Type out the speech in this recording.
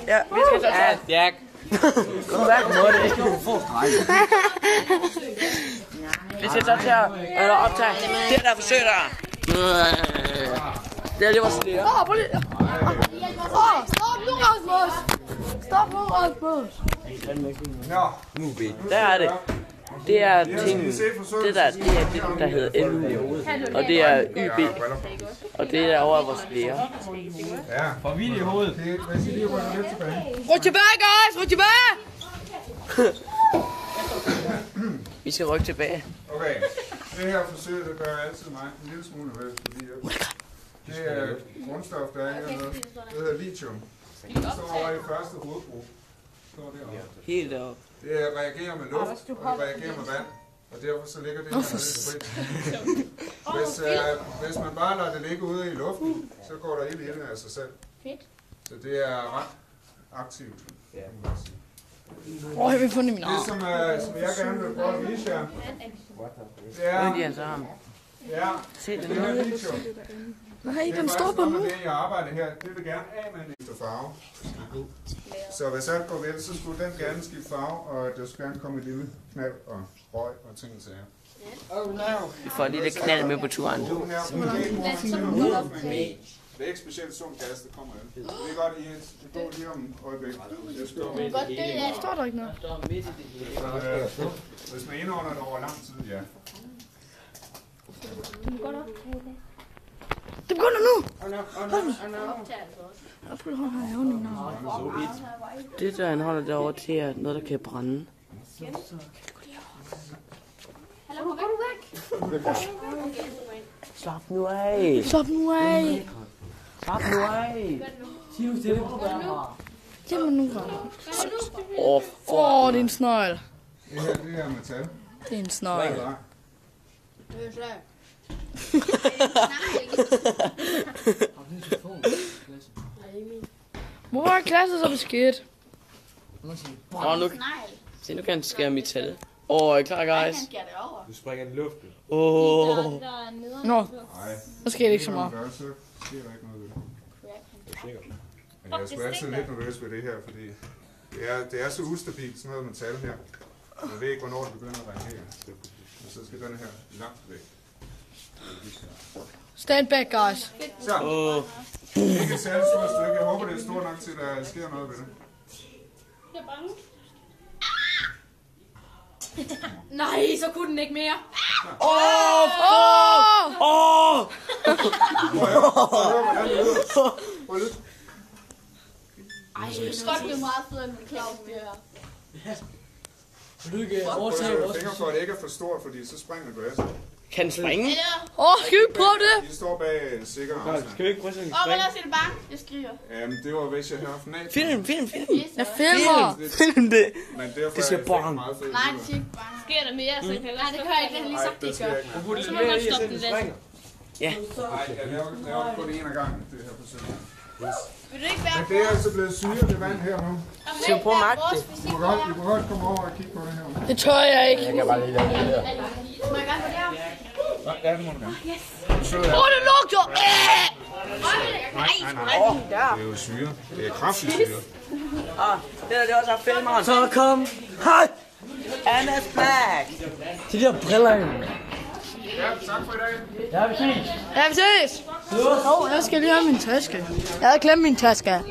Ja, vi skal så tage. Jack. Kom værk på det. Vi skal så tage, eller optage. Det der forsøg der. Det var sådan der. Stop nu, Rasmus! Stop nu, Rasmus! Der er det. Det er ting. Det er det, der hedder LU. Og det er YB. Og det er over vores lærer. Ja. For vildt i hovedet. Ryk tilbage, guys! Ryk tilbage! Vi skal rykke tilbage. Okay. Det her forsøg, det gør altid mig en lille smule nervøs, fordi det er grundstof, der er hernede. Det hedder lithium. Det står over i første hovedbrug. Helt deroppe. Det reagerer med luft, og det reagerer med vand. Og derfor så ligger det her nede frit. Hvis man bare lader det ligge ude i luften, så går der ild i det af sig selv. Så det er ret aktivt. Jeg vil fundet min arm. Det som jeg gerne vil prøve at vise jer, det er... Ja, se det her lithium. Nej, den stopper nu. Det jeg arbejder her, det vil gerne af med en ekstra farve. Så hvis alt går vel, så skulle den gerne skifte farve, og der skulle gerne komme et lille knald og røg og ting og sager. Vi får et lille knald med på turen. Det er ikke specielt sund gas, der kommer ind. Det er godt, det går lige om øjeblik. Det står der ikke noget. Hvis man indånder det over lang tid, ja. Det begynder nu! Det der han holder derovre til er noget, der kan brænde. Slap nu af! Slap nu af! Slap nu af! Jamen nu var det er en snøjl. Det her er metal. Det er en snøjl. Hvor er klassen så beskidt? Nu, se, nu kan han skære metal. Er I klar, guys? Du springer den i luften. Nå, der sker det ikke så meget. Så sker der ikke noget ved det. Men jeg er sgu altid lidt nervøs ved det her, fordi det er så ustabilt, sådan noget metal her. Jeg ved ikke, hvornår det begynder at reagere. Og så skal den her langt væk. Stand back, guys. Så. Ikke et særligt stort stykke. Jeg håber, det er stort nok til, at der sker noget ved det. Jeg er bange. Nej, så kunne den ikke mere. Ej, jeg synes godt, det er meget federe end med Claus, det her. Du ikke overtage vores fingre for, at det ikke er for stort, fordi så springer glasset. Kan den springe? Skal vi ikke prøve det? De står bag sikker afstand. Skal vi ikke prøve sådan en Hvad lader sig det bange? Jeg skriger. Jamen, det var hvis jeg havde haft nat. Film! Jeg filmer. Film det! Men derfor Det siger bang. Nej, det siger ikke bange. Sker der mere, så kan jeg nej, det gør jeg ikke. Det har lige sagt, det gør. Så må man stoppe den lidt. Ja. Nej, jeg laver kun en af gangen, det her forsøg. Vil du ikke være Men det er altså blevet syret, det vand her nu. Skal vi prøve at magte det? I må godt komme over og kigge på det her. Det tør jeg ikke. Jeg kan bare lige lade det her. Må jeg gerne gå der? Ja, det må du gerne. Det lugter! Nej. Det er jo syre. Det er kraftigt syre. Det er det også af filmeren. Så kom! Hej! Annas flag! De der briller ind. Ja, tak for i dag. Ja, vi ses. Ja, vi ses! Jeg skal lige have min taske. Jeg havde glemt min taske.